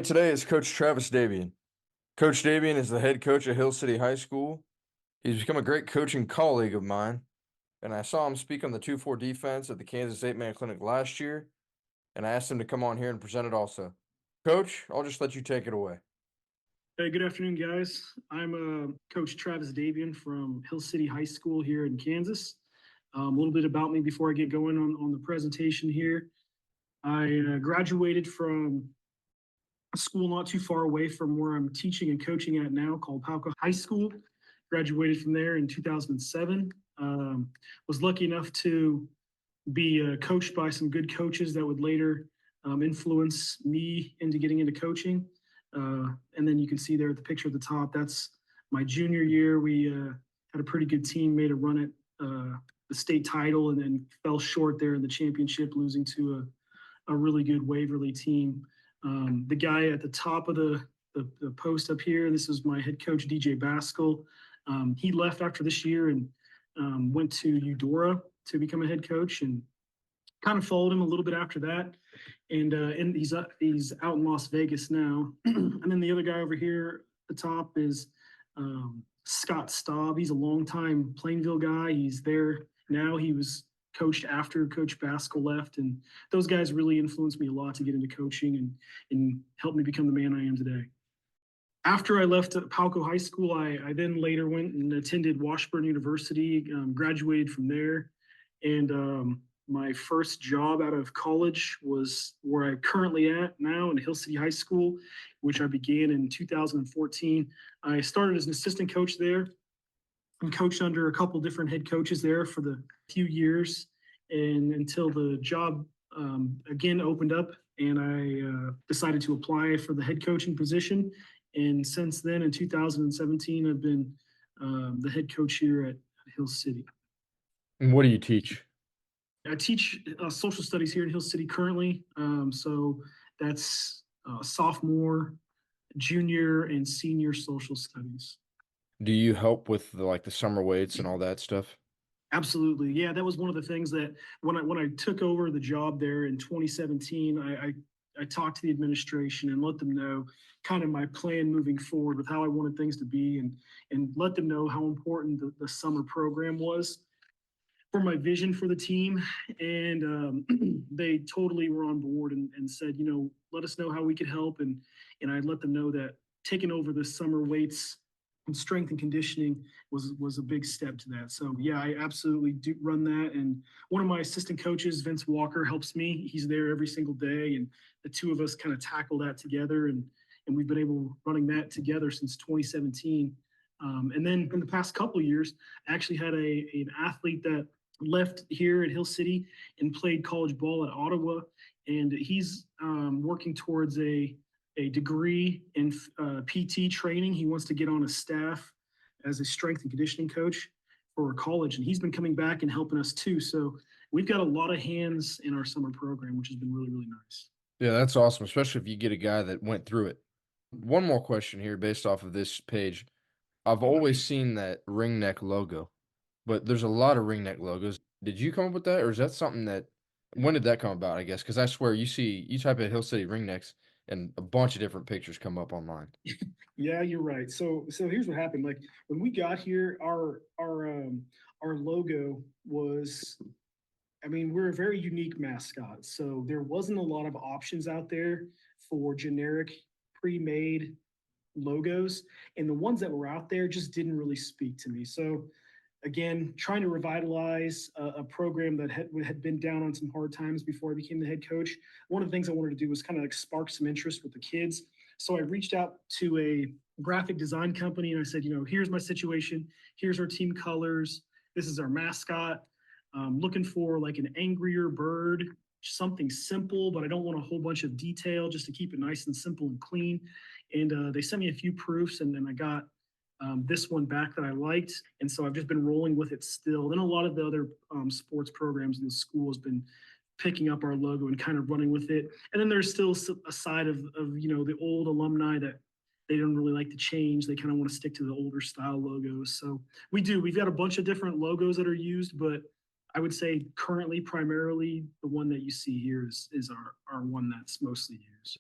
today is Coach Travis Desbien. Coach Desbien is the head coach at Hill City High School. He's become a great coaching colleague of mine, and I saw him speak on the 2-4 defense at the Kansas 8-man clinic last year, and I asked him to come on here and present it also. Coach, I'll just let you take it away. Hey, good afternoon, guys. I'm Coach Travis Desbien from Hill City High School here in Kansas. A little bit about me before I get going on the presentation here. I graduated from a school not too far away from where I'm teaching and coaching at now called Palco High School. Graduated from there in 2007. Was lucky enough to be coached by some good coaches that would later influence me into getting into coaching. And then you can see there at the picture at the top, that's my junior year. We had a pretty good team, made a run at the state title, and then fell short there in the championship, losing to a really good Waverly team. The guy at the top of the post up here, this is my head coach, DJ Baskell. He left after this year and went to Eudora to become a head coach, and kind of followed him a little bit after that. And he's out in Las Vegas now. And then the other guy over here at the top is Scott Staub. He's a longtime Plainville guy. He's there now. He was coached after Coach Baskell left, and those guys really influenced me a lot to get into coaching and helped me become the man I am today. After I left Palco High School, I then later went and attended Washburn University, graduated from there, and my first job out of college was where I currently at now in Hill City High School, which I began in 2014. I started as an assistant coach there and coached under a couple different head coaches there for the few years, and until the job again opened up, and I decided to apply for the head coaching position. And since then, in 2017, I've been the head coach here at Hill City. And what do you teach? I teach social studies here in Hill City currently. So that's sophomore, junior, and senior social studies. Do you help with the summer weights and all that stuff? Absolutely. Yeah, that was one of the things that when I took over the job there in 2017, I talked to the administration and let them know kind of my plan moving forward with how I wanted things to be, and let them know how important the summer program was for my vision for the team. And they totally were on board and said, let us know how we could help. And I let them know that taking over the summer weights and strength and conditioning was a big step to that. So yeah, I absolutely do run that. And one of my assistant coaches, Vince Walker, helps me. He's there every single day, and the two of us kind of tackle that together. And we've been able running that together since 2017. And then in the past couple of years, I actually had an athlete that left here at Hill City and played college ball at Ottawa, and he's working towards a degree in PT training. He wants to get on a staff as a strength and conditioning coach for college, and he's been coming back and helping us too. So we've got a lot of hands in our summer program, which has been really, really nice. Yeah, that's awesome, especially if you get a guy that went through it. One more question here based off of this page. I've always seen that ring neck logo, but there's a lot of ring neck logos. Did you come up with that, or is that something that when did that come about, I guess? Because I swear you type in Hill City ring necks and a bunch of different pictures come up online. Yeah, you're right. So here's what happened. Like when we got here, our logo was, I mean, we're a very unique mascot. So there wasn't a lot of options out there for generic pre-made logos, and the ones that were out there just didn't really speak to me. So again, trying to revitalize a program that had been down on some hard times before I became the head coach. One of the things I wanted to do was kind of like spark some interest with the kids. So I reached out to a graphic design company and I said, here's my situation. Here's our team colors. This is our mascot. Looking for like an angrier bird, something simple, but I don't want a whole bunch of detail, just to keep it nice and simple and clean. And they sent me a few proofs, and then I got this one back that I liked. And so I've just been rolling with it still. Then a lot of the other sports programs in the school has been picking up our logo and kind of running with it. And then there's still a side of the old alumni that they don't really like to change. They kind of want to stick to the older style logos. So we've got a bunch of different logos that are used, but I would say currently primarily the one that you see here is our one that's mostly used.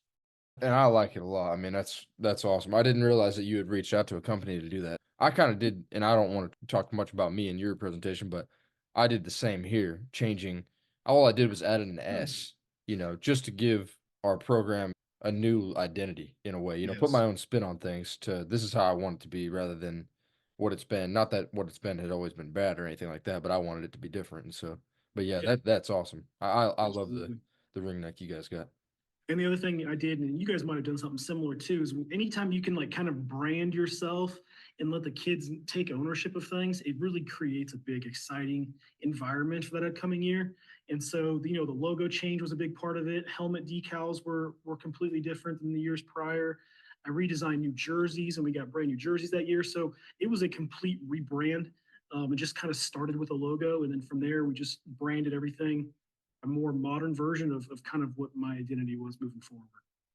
And I like it a lot. I mean, that's awesome. I didn't realize that you had reached out to a company to do that. I kind of did, and I don't want to talk much about me and your presentation, but I did the same here, changing all I did was add an S, just to give our program a new identity in a way, put my Yes. own spin on things to this is how I want it to be rather than what it's been. Not that what it's been had always been bad or anything like that, but I wanted it to be different. And so, but yeah, Yeah, that's awesome. I love absolutely. the ring neck you guys got. And the other thing I did, and you guys might have done something similar too, is anytime you can like kind of brand yourself and let the kids take ownership of things, it really creates a big, exciting environment for that upcoming year. And so, the logo change was a big part of it. Helmet decals were completely different than the years prior. I redesigned new jerseys, and we got brand new jerseys that year. So it was a complete rebrand. It just kind of started with a logo, and then from there we just branded everything a more modern version of kind of what my identity was moving forward.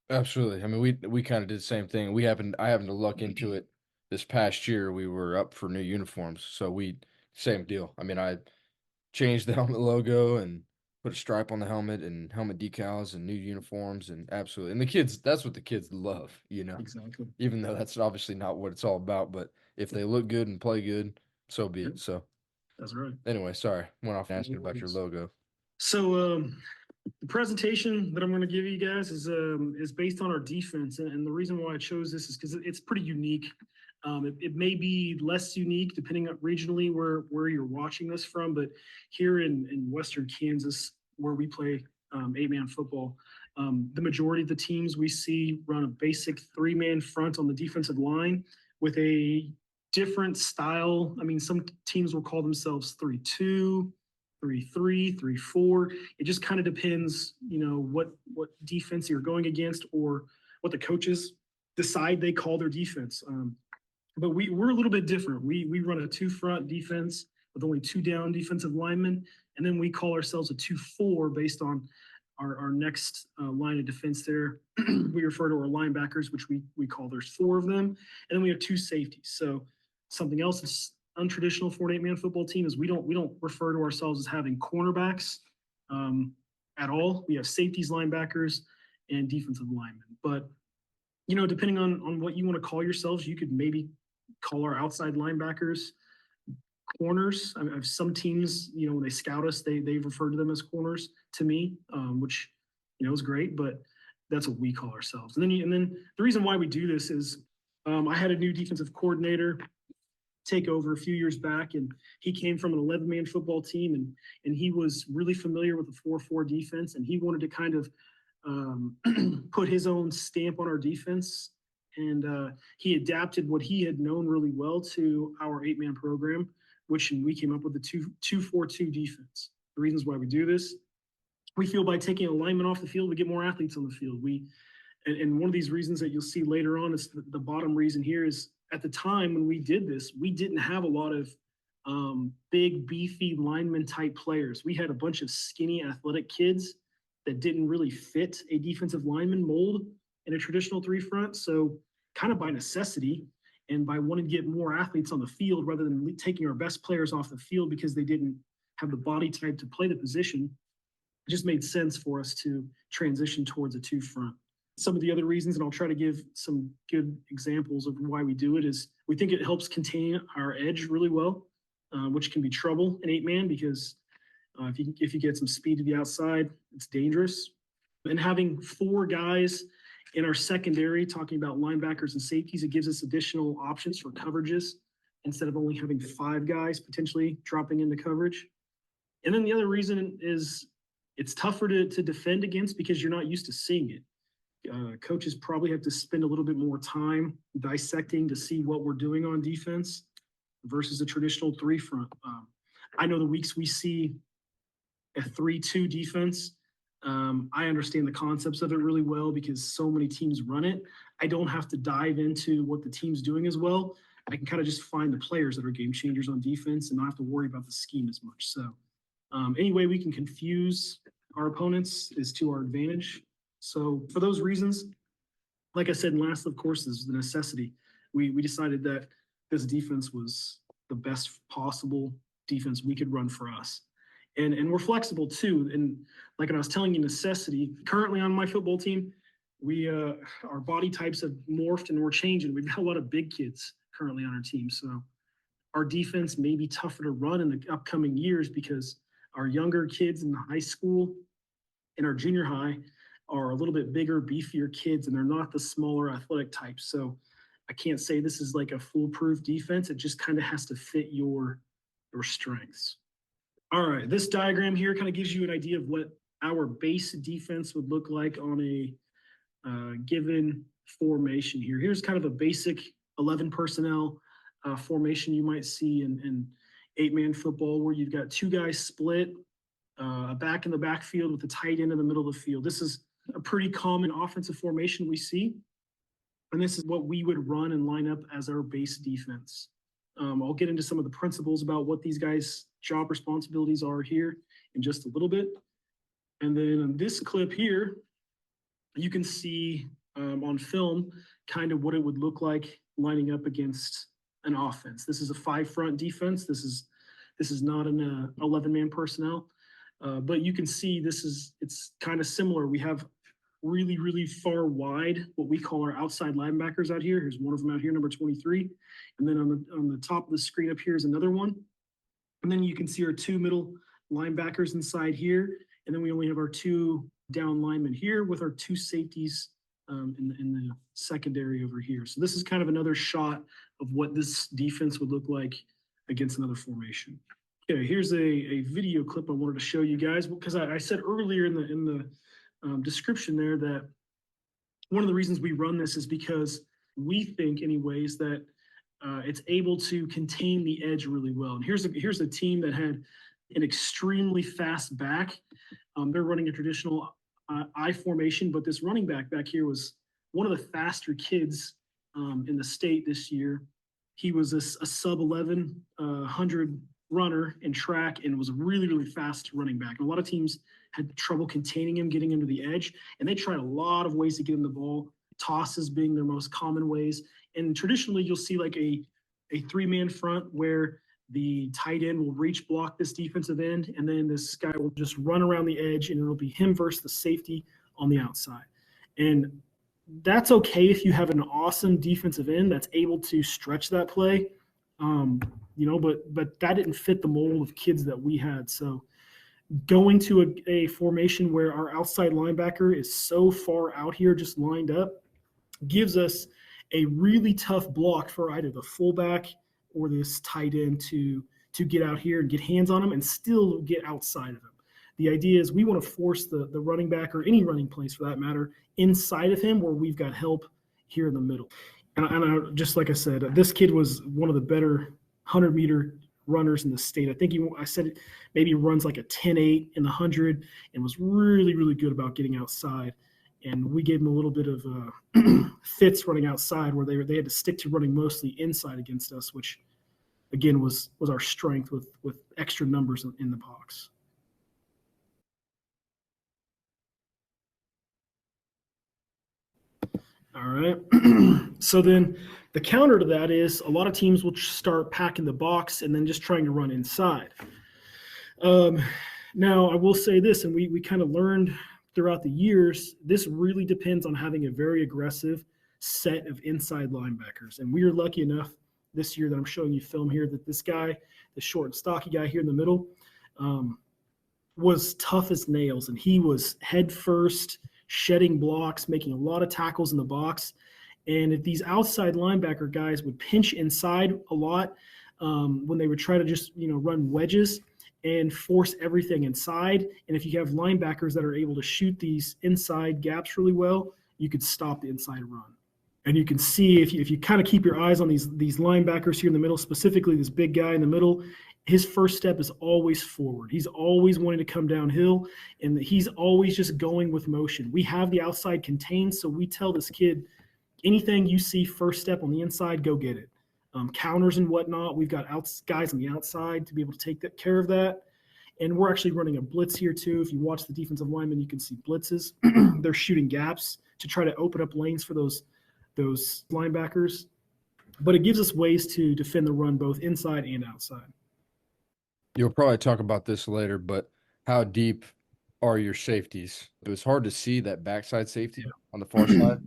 Absolutely. I mean, we kind of did the same thing. I happened to look into it this past year. We were up for new uniforms, so we same deal. I mean, I changed the helmet logo and put a stripe on the helmet and helmet decals and new uniforms and absolutely. And the kids, that's what the kids love. Exactly. Even though that's obviously not what it's all about, but if they look good and play good, so be Yep, it. So that's right. anyway, sorry, went off No asking about your worries. logo. So the presentation that I'm going to give you guys is based on our defense, and the reason why I chose this is because it's pretty unique. It may be less unique depending on regionally where you're watching this from, but here in Western Kansas, where we play 8-man football, the majority of the teams we see run a basic 3-man front on the defensive line with a different style. I mean, some teams will call themselves 3-2, 3-3, 3-4. It just kind of depends, what defense you're going against or what the coaches decide they call their defense. But we're a little bit different. We run a 2 front defense with only 2 down defensive linemen, and then we call ourselves a 2-4 based on our next line of defense there. We refer to our linebackers, which we call there's 4 of them, and then we have 2 safeties. So something else that's untraditional for an 8-man football team is we don't refer to ourselves as having cornerbacks um, at all. We have safeties, linebackers, and defensive linemen. But depending on what you want to call yourselves, you could maybe call our outside linebackers corners. I mean, some teams, when they scout us, they refer to them as corners to me, which is great, but that's what we call ourselves. And then the reason why we do this is I had a new defensive coordinator take over a few years back, and he came from an 11-man football team, and he was really familiar with the 4-4 defense, and he wanted to kind of put his own stamp on our defense. And he adapted what he had known really well to our 8-man program, which we came up with the 2-4-2 defense. The reasons why we do this, we feel by taking a lineman off the field, we get more athletes on the field. And one of these reasons that you'll see later on is the bottom reason here is at the time when we did this, we didn't have a lot of big, beefy lineman type players. We had a bunch of skinny, athletic kids that didn't really fit a defensive lineman mold in a traditional 3 front. So, kind of by necessity and by wanting to get more athletes on the field rather than taking our best players off the field because they didn't have the body type to play the position, it just made sense for us to transition towards a 2 front. Some of the other reasons, and I'll try to give some good examples of why we do it, is we think it helps contain our edge really well, which can be trouble in 8-man because if you get some speed to the outside, it's dangerous. And having 4 guys in our secondary, talking about linebackers and safeties, it gives us additional options for coverages instead of only having 5 guys potentially dropping into coverage. And then the other reason is it's tougher to defend against because you're not used to seeing it. Coaches probably have to spend a little bit more time dissecting to see what we're doing on defense versus a traditional 3 front. I know the weeks we see a 3-2 defense, I understand the concepts of it really well because so many teams run it. I don't have to dive into what the team's doing as well. I can kind of just find the players that are game changers on defense and not have to worry about the scheme as much. So, any way we can confuse our opponents is to our advantage. So, for those reasons, like I said, and last, of course, is the necessity. We decided that this defense was the best possible defense we could run for us. And we're flexible too. And like I was telling you, necessity, currently on my football team, We our body types have morphed and we're changing. We've got a lot of big kids currently on our team, so our defense may be tougher to run in the upcoming years because our younger kids in the high school and our junior high are a little bit bigger, beefier kids, and they're not the smaller athletic types. So I can't say this is like a foolproof defense. It just kind of has to fit your strengths. All right, this diagram here kind of gives you an idea of what our base defense would look like on a given formation here. Here's kind of a basic 11 personnel formation you might see in 8-man football, where you've got two guys split, a back in the backfield with a tight end in the middle of the field. This is a pretty common offensive formation we see, and this is what we would run and line up as our base defense. I'll get into some of the principles about what these guys' job responsibilities are here in just a little bit. And then in this clip here, you can see on film kind of what it would look like lining up against an offense. This is a 5-front defense. This is not an 11-man personnel, but you can see it's kind of similar. We have really, really far wide, what we call our outside linebackers out here. Here's one of them out here, number 23. And then on the top of the screen up here is another one. And then you can see our two middle linebackers inside here. And then we only have our two down linemen here with our two safeties in the secondary over here. So this is kind of another shot of what this defense would look like against another formation. Okay, here's a video clip I wanted to show you guys, because I said earlier in the description there that one of the reasons we run this is because we think, anyways, that it's able to contain the edge really well. And here's a team that had an extremely fast back. They're running a traditional I formation, but this running back here was one of the faster kids in the state this year. He was a sub 1100 runner in track and was a really, really fast running back. And a lot of teams had trouble containing him, getting him to the edge, and they tried a lot of ways to get him the ball, tosses being their most common ways. And traditionally, you'll see like a 3-man front where the tight end will reach block this defensive end, and then this guy will just run around the edge, and it'll be him versus the safety on the outside. And that's okay if you have an awesome defensive end that's able to stretch that play, but that didn't fit the mold of kids that we had. So going to a formation where our outside linebacker is so far out here just lined up gives us a really tough block for either the fullback or this tight end to get out here and get hands on him and still get outside of him. The idea is we want to force the running back, or any running place for that matter, inside of him where we've got help here in the middle. And just like I said, this kid was one of the better 100-meter runners in the state. I think I said maybe runs like a 10.8 in the 100 and was really, really good about getting outside. And we gave him a little bit of fits running outside where they had to stick to running mostly inside against us, which again was our strength with extra numbers in the box. All right. So then the counter to that is a lot of teams will start packing the box and then just trying to run inside. Now, I will say this, and we kind of learned throughout the years, this really depends on having a very aggressive set of inside linebackers. And we are lucky enough this year that I'm showing you film here that this guy, the short and stocky guy here in the middle, was tough as nails. And he was head first, shedding blocks, making a lot of tackles in the box. And if these outside linebacker guys would pinch inside a lot when they would try to just run wedges and force everything inside. And if you have linebackers that are able to shoot these inside gaps really well, you could stop the inside run. And you can see if you kind of keep your eyes on these linebackers here in the middle, specifically this big guy in the middle, his first step is always forward. He's always wanting to come downhill, and he's always just going with motion. We have the outside contained, so we tell this kid, anything you see first step on the inside, go get it. Counters and whatnot, we've got guys on the outside to be able to take care of that. And we're actually running a blitz here too. If you watch the defensive linemen, you can see blitzes. They're shooting gaps to try to open up lanes for those linebackers. But it gives us ways to defend the run both inside and outside. You'll probably talk about this later, but how deep are your safeties? It was hard to see that backside safety on the far side.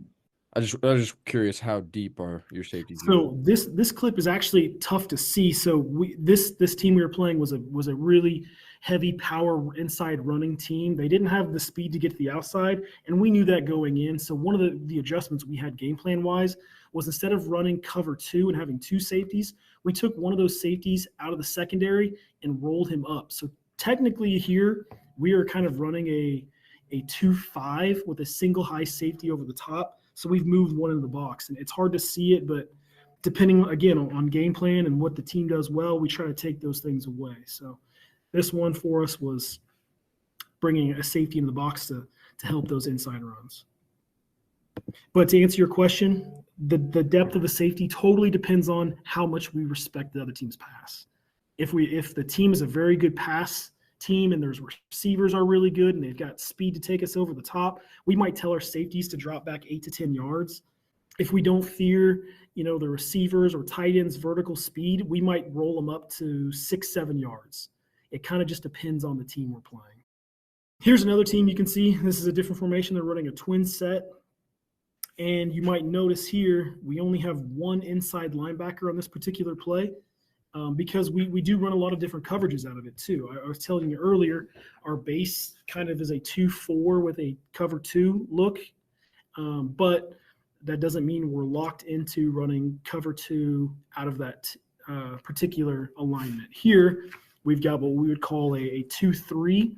I was just curious, how deep are your safeties usually? So this clip is actually tough to see. So this team we were playing was a really heavy power inside running team. They didn't have the speed to get to the outside, and we knew that going in. So one of the adjustments we had game plan wise was, instead of running cover two and having two safeties, we took one of those safeties out of the secondary and rolled him up. So technically here we are kind of running a 2-5 with a single high safety over the top. So we've moved one into the box, and it's hard to see it, but depending again on game plan and what the team does well, we try to take those things away. So this one for us was bringing a safety in the box to help those inside runs. But to answer your question, the depth of the safety totally depends on how much we respect the other team's pass. If the team is a very good pass team and their receivers are really good and they've got speed to take us over the top, we might tell our safeties to drop back 8 to 10 yards. If we don't fear, the receivers or tight ends' vertical speed, we might roll them up to 6-7 yards. It kind of just depends on the team we're playing. Here's another team you can see. This is a different formation. They're running a twin set. And you might notice here, we only have one inside linebacker on this particular play. Because we do run a lot of different coverages out of it too. I was telling you earlier, our base kind of is a 2-4 with a cover 2 look, but that doesn't mean we're locked into running cover 2 out of that particular alignment. Here, we've got what we would call a 2-3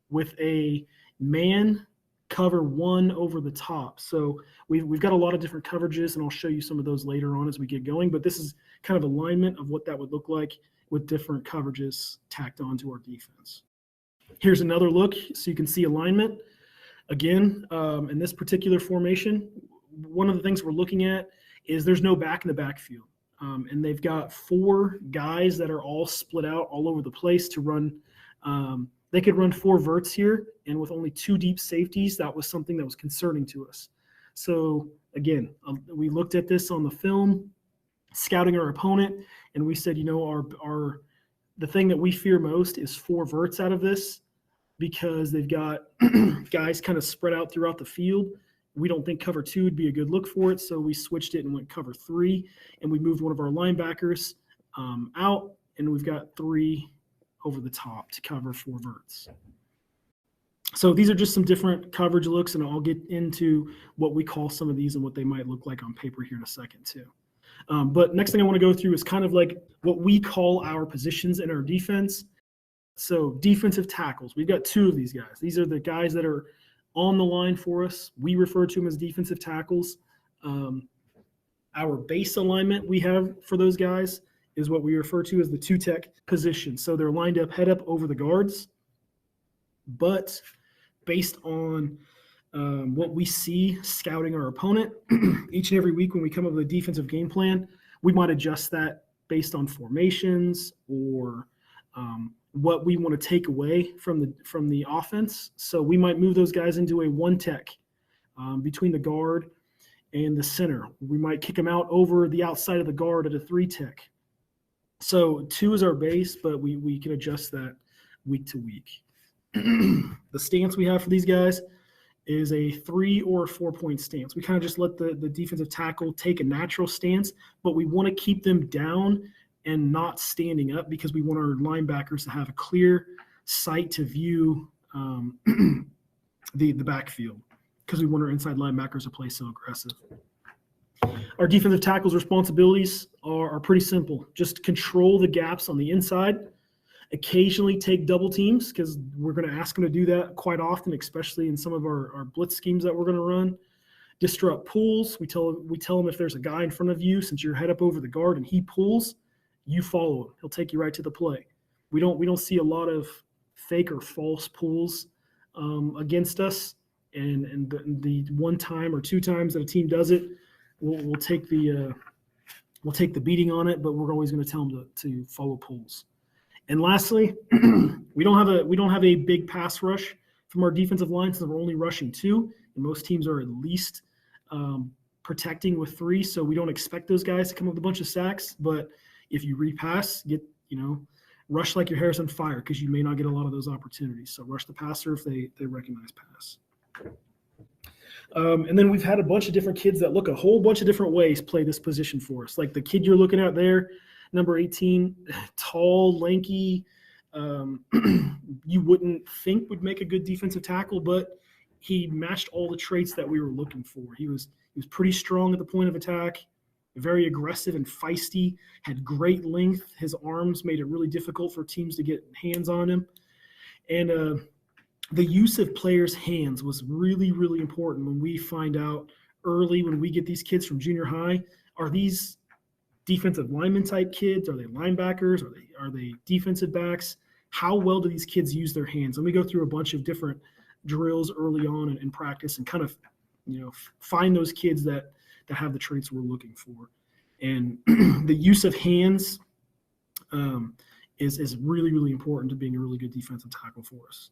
with a man cover 1 over the top. So we've got a lot of different coverages, and I'll show you some of those later on as we get going. But this is kind of alignment of what that would look like with different coverages tacked onto our defense. Here's another look so you can see alignment. Again, in this particular formation, one of the things we're looking at is there's no back in the backfield. And they've got 4 guys that are all split out all over the place to run. They could run 4 verts here, and with only 2 deep safeties, that was something that was concerning to us. So again, we looked at this on the film, scouting our opponent, and we said, the thing that we fear most is 4 verts out of this, because they've got guys kind of spread out throughout the field. We don't think cover 2 would be a good look for it, so we switched it and went cover 3, and we moved one of our linebackers out, and we've got 3 over the top to cover 4 verts. So these are just some different coverage looks, and I'll get into what we call some of these and what they might look like on paper here in a second too. But next thing I want to go through is kind of like what we call our positions in our defense. So defensive tackles, we've got 2 of these guys. These are the guys that are on the line for us. We refer to them as defensive tackles. Our base alignment we have for those guys is what we refer to as the 2-tech position. So they're lined up head up over the guards, but based on what we see scouting our opponent each and every week when we come up with a defensive game plan, we might adjust that based on formations or what we want to take away from the offense. So we might move those guys into a 1-tech between the guard and the center. We might kick them out over the outside of the guard at a 3-tech. So 2 is our base, but we can adjust that week to week. The stance we have for these guys is a 3 or 4-point stance. We kind of just let the defensive tackle take a natural stance, but we want to keep them down and not standing up, because we want our linebackers to have a clear sight to view the backfield, because we want our inside linebackers to play so aggressive. Our defensive tackles' responsibilities are pretty simple. Just control the gaps on the inside. Occasionally take double teams, because we're going to ask them to do that quite often, especially in some of our blitz schemes that we're going to run. Disrupt pulls. We tell them, if there's a guy in front of you, since you're head up over the guard and he pulls, you follow him. He'll take you right to the play. We don't see a lot of fake or false pulls against us. And the 1 time or 2 times that a team does it, we'll take the beating on it, but we're always going to tell them to follow pulls. And lastly, we don't have a big pass rush from our defensive line, so we're only rushing 2, and most teams are at least protecting with 3, so we don't expect those guys to come up with a bunch of sacks. But if you repass, rush like your hair's on fire because you may not get a lot of those opportunities. So rush the passer if they recognize pass. And then we've had a bunch of different kids that look a whole bunch of different ways play this position for us. Like the kid you're looking at there, number 18, tall, lanky. You wouldn't think would make a good defensive tackle, but he matched all the traits that we were looking for. He was pretty strong at the point of attack, very aggressive and feisty, had great length. His arms made it really difficult for teams to get hands on him. And the use of players' hands was really, really important when we find out early when we get these kids from junior high. Are these defensive lineman type kids? Are they linebackers? Are they defensive backs? How well do these kids use their hands? And we go through a bunch of different drills early on in practice and kind of, find those kids that have the traits we're looking for. And the use of hands is really, really important to being a really good defensive tackle for us.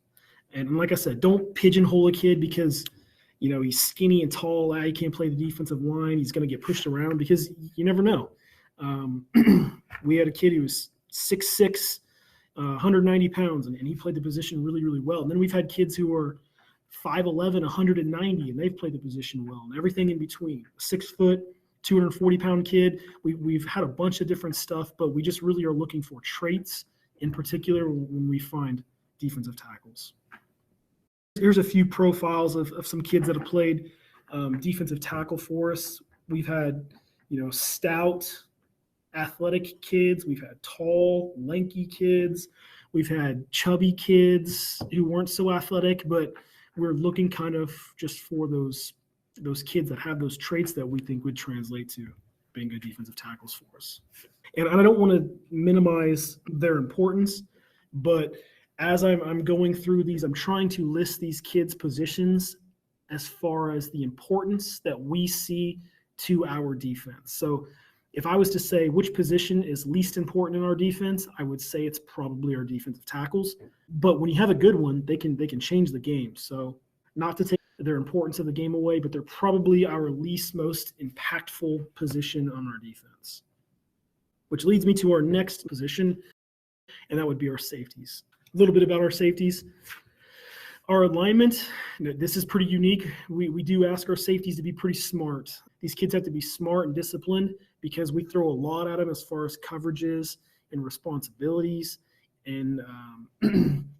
And like I said, don't pigeonhole a kid because, he's skinny and tall. He can't play the defensive line. He's going to get pushed around because you never know. We had a kid who was 6'6", 190 pounds, and he played the position really, really well. And then we've had kids who are 5'11", 190, and they've played the position well, and everything in between. 6 foot, 240-pound kid. We've had a bunch of different stuff, but we just really are looking for traits in particular when we find defensive tackles. Here's a few profiles of some kids that have played defensive tackle for us. We've had, stout, athletic kids. We've had tall, lanky kids. We've had chubby kids who weren't so athletic, but we're looking kind of just for those kids that have those traits that we think would translate to being good defensive tackles for us. And I don't want to minimize their importance, but as I'm going through these, I'm trying to list these kids' positions as far as the importance that we see to our defense. So if I was to say which position is least important in our defense, I would say it's probably our defensive tackles. But when you have a good one, they can change the game. So not to take their importance of the game away, but they're probably our least most impactful position on our defense. Which leads me to our next position, and that would be our safeties. A little bit about our safeties. Our alignment, this is pretty unique. We do ask our safeties to be pretty smart. These kids have to be smart and disciplined because we throw a lot at them as far as coverages and responsibilities and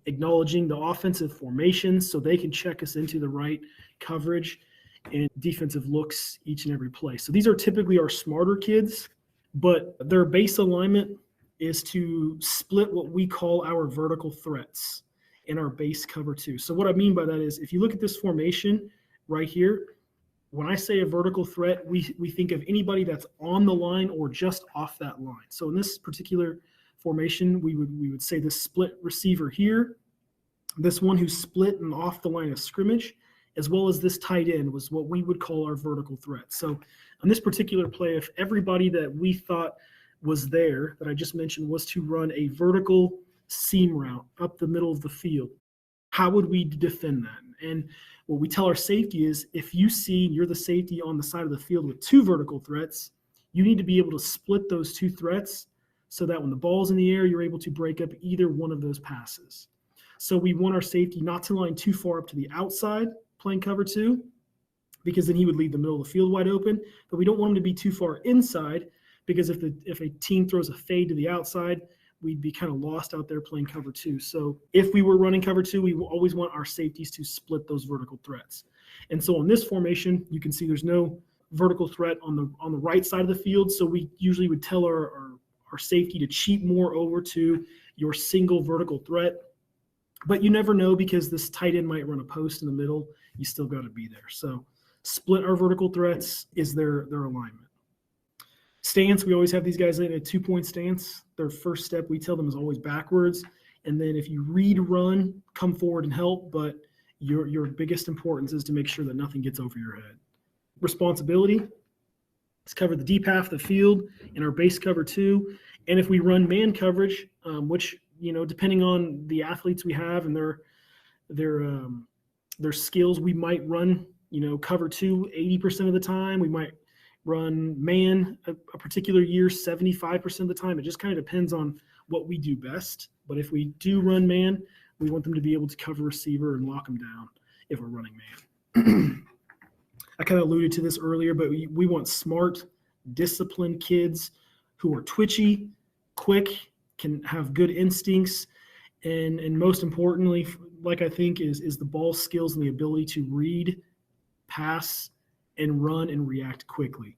acknowledging the offensive formations so they can check us into the right coverage and defensive looks each and every play. So these are typically our smarter kids, but their base alignment is to split what we call our vertical threats in our base cover 2. So what I mean by that is if you look at this formation right here, when I say a vertical threat, we think of anybody that's on the line or just off that line. So in this particular formation, we would say this split receiver here, this one who's split and off the line of scrimmage, as well as this tight end was what we would call our vertical threat. So on this particular play, if everybody that we thought was there that I just mentioned was to run a vertical seam route up the middle of the field, how would we defend that? And what we tell our safety is if you see you're the safety on the side of the field with 2 vertical threats, you need to be able to split those 2 threats so that when the ball's in the air, you're able to break up either one of those passes. So we want our safety not to line too far up to the outside playing cover 2 because then he would leave the middle of the field wide open, but we don't want him to be too far inside because if a team throws a fade to the outside, we'd be kind of lost out there playing cover 2. So if we were running cover 2, we always want our safeties to split those vertical threats. And so on this formation, you can see there's no vertical threat on the right side of the field. So we usually would tell our safety to cheat more over to your single vertical threat. But you never know because this tight end might run a post in the middle. You still got to be there. So split our vertical threats is their alignment. Stance, we always have these guys in a 2-point stance. Their first step, we tell them, is always backwards. And then if you read run, come forward and help. But your biggest importance is to make sure that nothing gets over your head. Responsibility is cover the deep half of the field in our base cover 2. And if we run man coverage, which, depending on the athletes we have and their skills, we might run, cover 2 80% of the time. We might run man a particular year 75% of the time. It just kind of depends on what we do best. But if we do run man, we want them to be able to cover receiver and lock them down if we're running man. I kind of alluded to this earlier, but we want smart, disciplined kids who are twitchy, quick, can have good instincts, and most importantly, like I think, is the ball skills and the ability to read, pass, and run and react quickly.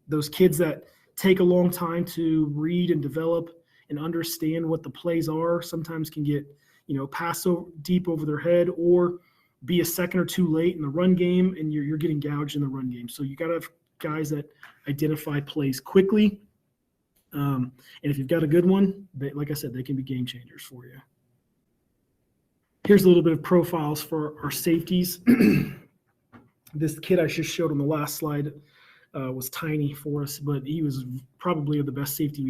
Those kids that take a long time to read and develop and understand what the plays are sometimes can get, pass deep over their head or be a second or two late in the run game, and you're getting gouged in the run game. So you got to have guys that identify plays quickly. And if you've got a good one, like I said, they can be game changers for you. Here's a little bit of profiles for our safeties. This kid I just showed on the last slide was tiny for us, but he was probably the best safety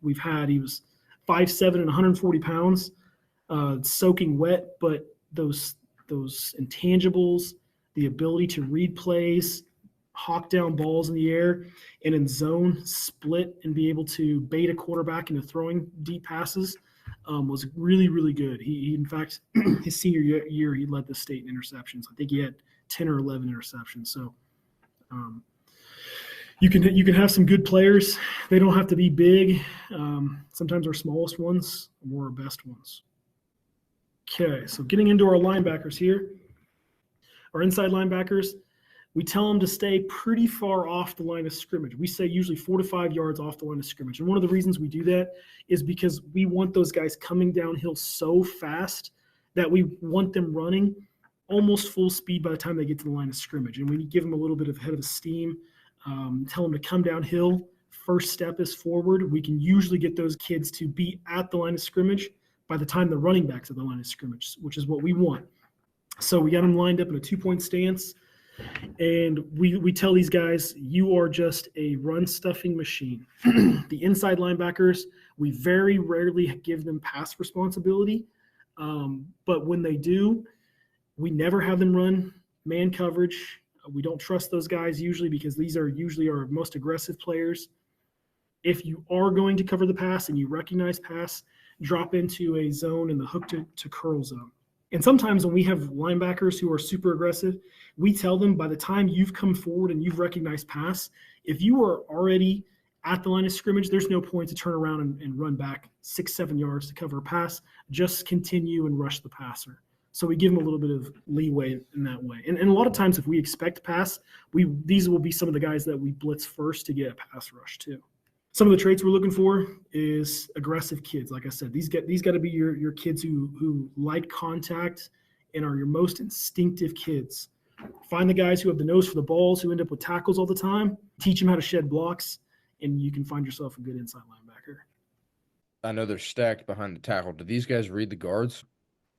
we've had. He was 5'7" and 140 pounds, soaking wet, but those intangibles, the ability to read plays, hawk down balls in the air, and in zone split and be able to bait a quarterback into throwing deep passes was really, really good. He in fact, his senior year, he led the state in interceptions. I think he had 10 or 11 interceptions. So you can have some good players. They don't have to be big. Sometimes our smallest ones are more our best ones. Okay, so getting into our linebackers here. Our inside linebackers, we tell them to stay pretty far off the line of scrimmage. We say usually 4 to 5 yards off the line of scrimmage. And one of the reasons we do that is because we want those guys coming downhill so fast that we want them running almost full speed by the time they get to the line of scrimmage. And we give them a little bit of head of steam, tell them to come downhill. First step is forward. We can usually get those kids to be at the line of scrimmage by the time the running back's at the line of scrimmage, which is what we want. So we got them lined up in a 2-point stance. And we tell these guys, you are just a run-stuffing machine. The inside linebackers, we very rarely give them pass responsibility. But when they do, we never have them run man coverage. We don't trust those guys usually because these are usually our most aggressive players. If you are going to cover the pass and you recognize pass, drop into a zone in the hook to curl zone. And sometimes when we have linebackers who are super aggressive, we tell them by the time you've come forward and you've recognized pass, if you are already at the line of scrimmage, there's no point to turn around and run back 6-7 yards to cover a pass. Just continue and rush the passer. So we give them a little bit of leeway in that way. And a lot of times if we expect pass, these will be some of the guys that we blitz first to get a pass rush too. Some of the traits we're looking for is aggressive kids. Like I said, these got to be your kids who like contact and are your most instinctive kids. Find the guys who have the nose for the balls, who end up with tackles all the time. Teach them how to shed blocks, and you can find yourself a good inside linebacker. I know they're stacked behind the tackle. Do these guys read the guards?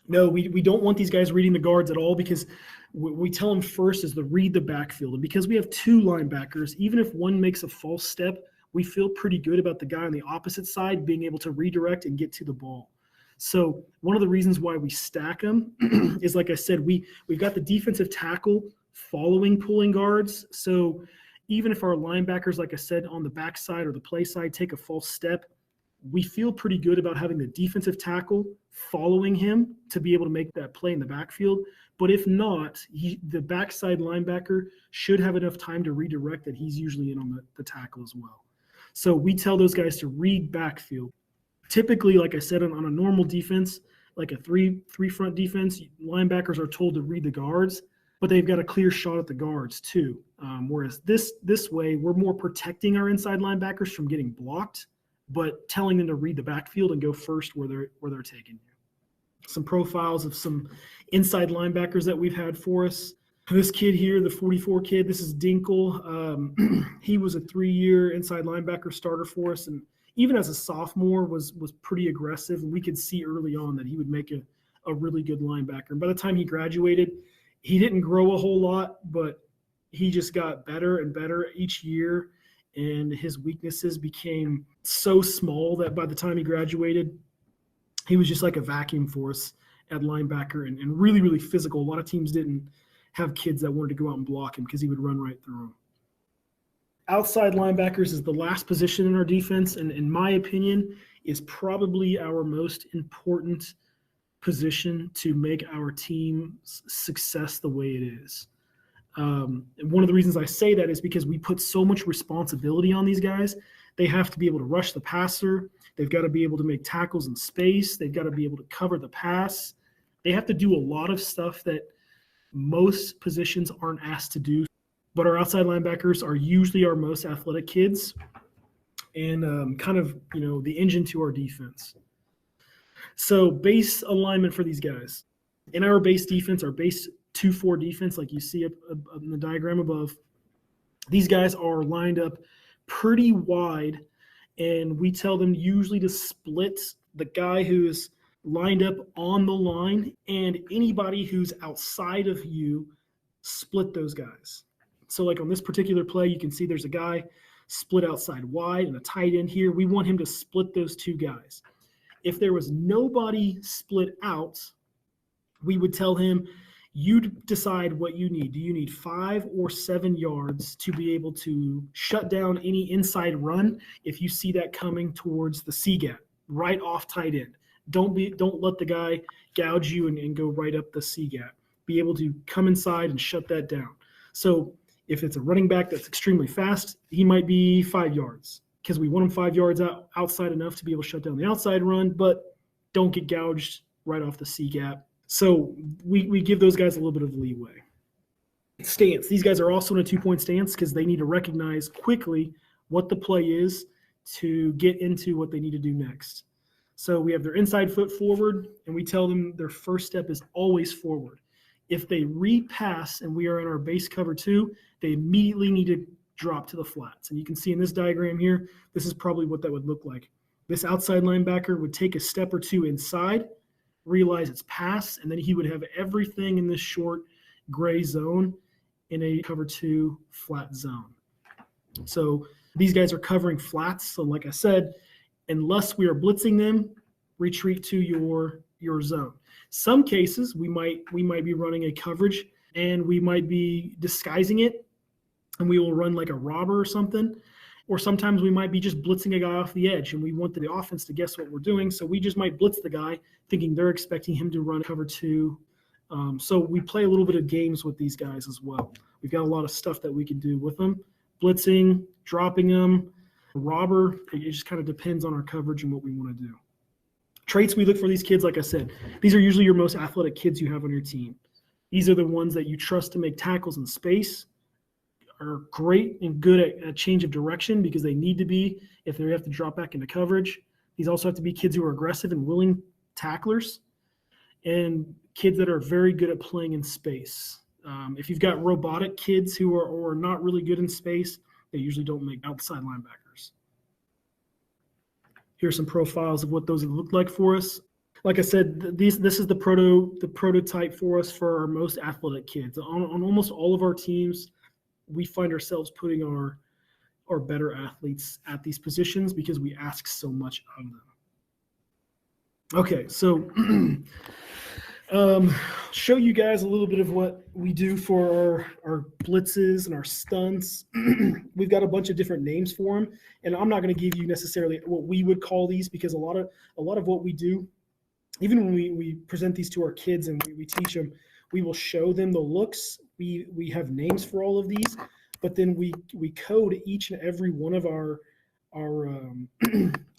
No, we don't want these guys reading the guards at all because we tell them first is to read the backfield. And because we have 2 linebackers, even if one makes a false step, we feel pretty good about the guy on the opposite side being able to redirect and get to the ball. So one of the reasons why we stack them is, like I said, we've got the defensive tackle following pulling guards. So even if our linebackers, like I said, on the backside or the play side take a false step, we feel pretty good about having the defensive tackle following him to be able to make that play in the backfield. But if not, the backside linebacker should have enough time to redirect that he's usually in on the tackle as well. So we tell those guys to read backfield. Typically, like I said, on a normal defense, like a three front defense, linebackers are told to read the guards, but they've got a clear shot at the guards too. Whereas this way, we're more protecting our inside linebackers from getting blocked, but telling them to read the backfield and go first where they're taking you. Some profiles of some inside linebackers that we've had for us. This kid here, the 44 kid, this is Dinkle. He was a 3-year inside linebacker starter for us, and even as a sophomore was pretty aggressive. And we could see early on that he would make a really good linebacker. And by the time he graduated, he didn't grow a whole lot, but he just got better and better each year. And his weaknesses became so small that by the time he graduated, he was just like a vacuum force at linebacker and really, really physical. A lot of teams didn't have kids that wanted to go out and block him because he would run right through them. Outside linebackers is the last position in our defense, and in my opinion, is probably our most important position to make our team's success the way it is. One of the reasons I say that is because we put so much responsibility on these guys. They have to be able to rush the passer. They've got to be able to make tackles in space. They've got to be able to cover the pass. They have to do a lot of stuff that most positions aren't asked to do. But our outside linebackers are usually our most athletic kids and kind of, the engine to our defense. So base alignment for these guys. In our base defense, our base 2-4 defense, like you see up in the diagram above, these guys are lined up pretty wide, and we tell them usually to split the guy who's lined up on the line and anybody who's outside of you, split those guys. So like on this particular play, you can see there's a guy split outside wide and a tight end here. We want him to split those two guys. If there was nobody split out, we would tell him, you decide what you need. Do you need 5 or 7 yards to be able to shut down any inside run if you see that coming towards the C gap, right off tight end? Don't let the guy gouge you and go right up the C gap. Be able to come inside and shut that down. So if it's a running back that's extremely fast, he might be 5 yards because we want him 5 yards outside enough to be able to shut down the outside run, but don't get gouged right off the C gap. So we give those guys a little bit of leeway. Stance. These guys are also in a 2-point stance because they need to recognize quickly what the play is to get into what they need to do next. So we have their inside foot forward, and we tell them their first step is always forward. If they read pass and we are in our base cover 2, they immediately need to drop to the flats. And you can see in this diagram here, this is probably what that would look like. This outside linebacker would take a step or 2 inside, realize it's pass, and then he would have everything in this short gray zone in a cover 2 flat zone. So these guys are covering flats. So like I said, unless we are blitzing them, retreat to your zone. Some cases we might be running a coverage and we might be disguising it and we will run like a robber or something. Or sometimes we might be just blitzing a guy off the edge and we want the offense to guess what we're doing. So we just might blitz the guy thinking they're expecting him to run cover 2. So we play a little bit of games with these guys as well. We've got a lot of stuff that we can do with them. Blitzing, dropping them, robber, it just kind of depends on our coverage and what we want to do. Traits we look for these kids, like I said, these are usually your most athletic kids you have on your team. These are the ones that you trust to make tackles in space, are great and good at change of direction because they need to be if they have to drop back into coverage. These also have to be kids who are aggressive and willing tacklers and kids that are very good at playing in space. If you've got robotic kids who are not really good in space, they usually don't make outside linebackers. Here's some profiles of what those look like for us. Like I said, this is the prototype for us for our most athletic kids. On almost all of our teams, we find ourselves putting our better athletes at these positions because we ask so much of them. Okay, so show you guys a little bit of what we do for our blitzes and our stunts. We've got a bunch of different names for them, and I'm not going to give you necessarily what we would call these because a lot of what we do, even when we present these to our kids and we teach them, we will show them the looks. We have names for all of these, but then we code each and every one of our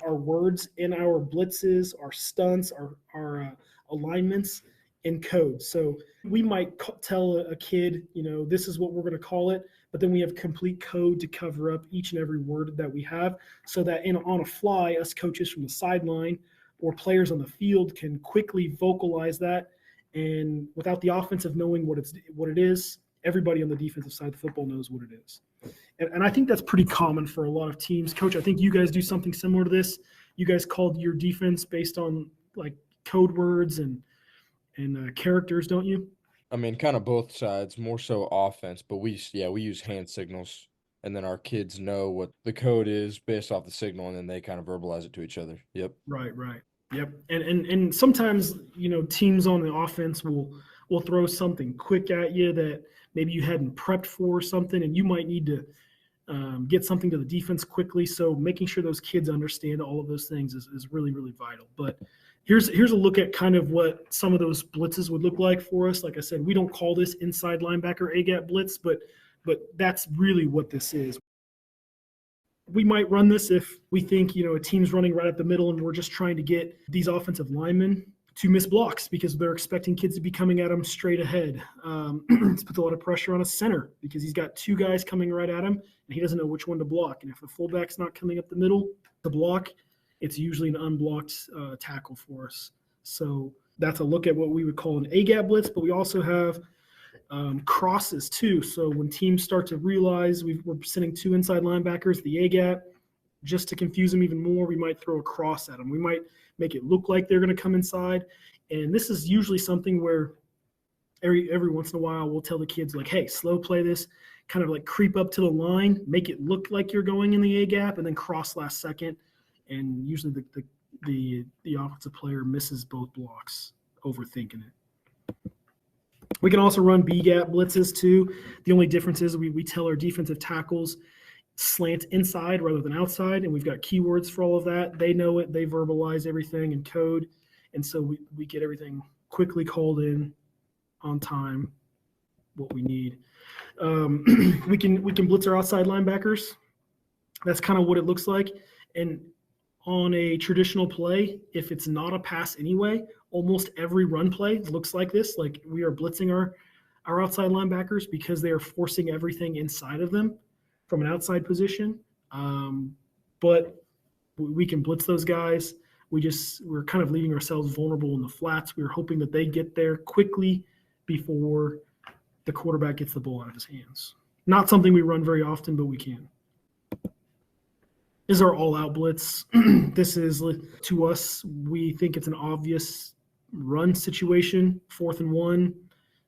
words in our blitzes, our stunts, our alignments in code. So we might tell a kid, this is what we're going to call it, but then we have complete code to cover up each and every word that we have so that on a fly, us coaches from the sideline or players on the field can quickly vocalize that. And without the offensive knowing what it is, everybody on the defensive side of the football knows what it is. And I think that's pretty common for a lot of teams. Coach, I think you guys do something similar to this. You guys called your defense based on like code words and characters, don't you? I mean, kind of both sides, more so offense, but we use hand signals, and then our kids know what the code is based off the signal, and then they kind of verbalize it to each other. Yep. Right. Yep. And sometimes, teams on the offense will throw something quick at you that maybe you hadn't prepped for or something, and you might need to get something to the defense quickly. So making sure those kids understand all of those things is really, really vital. But here's a look at kind of what some of those blitzes would look like for us. Like I said, we don't call this inside linebacker A-gap blitz, but that's really what this is. We might run this if we think, a team's running right at the middle and we're just trying to get these offensive linemen to miss blocks because they're expecting kids to be coming at them straight ahead. This puts a lot of pressure on a center because he's got two guys coming right at him and he doesn't know which one to block. And if the fullback's not coming up the middle to block, it's usually an unblocked tackle for us. So that's a look at what we would call an A-gap blitz, but we also have crosses too. So when teams start to realize we're sending two inside linebackers, the A-gap, just to confuse them even more, we might throw a cross at them. We might make it look like they're going to come inside. And this is usually something where every once in a while we'll tell the kids like, hey, slow play this, kind of like creep up to the line, make it look like you're going in the A-gap, and then cross last second. And usually the offensive player misses both blocks, overthinking it. We can also run B-gap blitzes too. The only difference is we tell our defensive tackles slant inside rather than outside, and we've got keywords for all of that. They know it. They verbalize everything in code, and so we get everything quickly called in on time, what we need. We can blitz our outside linebackers. That's kind of what it looks like. And on a traditional play, if it's not a pass anyway, almost every run play looks like this. Like we are blitzing our outside linebackers because they are forcing everything inside of them from an outside position. But we can blitz those guys. We're kind of leaving ourselves vulnerable in the flats. We're hoping that they get there quickly before the quarterback gets the ball out of his hands. Not something we run very often, but we can. This is our all-out blitz. This is, to us, we think it's an obvious run situation, 4th and 1,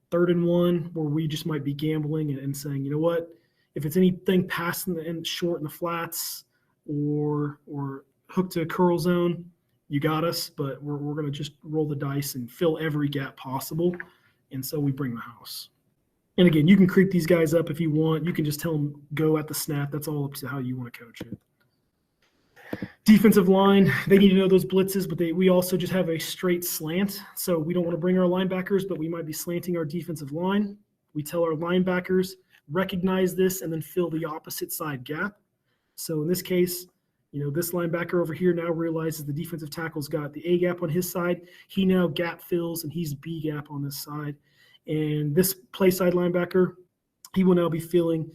3rd and 1, where we just might be gambling and saying, you know what, if it's anything past and short in the flats or hook to a curl zone, you got us, but we're going to just roll the dice and fill every gap possible. And so we bring the house. And again, you can creep these guys up if you want. You can just tell them go at the snap. That's all up to how you want to coach it. Defensive line, they need to know those blitzes, but we also just have a straight slant. So we don't want to bring our linebackers, but we might be slanting our defensive line. We tell our linebackers, recognize this and then fill the opposite side gap. So in this case, this linebacker over here now realizes the defensive tackle's got the A gap on his side. He now gap fills and he's B gap on this side. And this play side linebacker, he will now be filling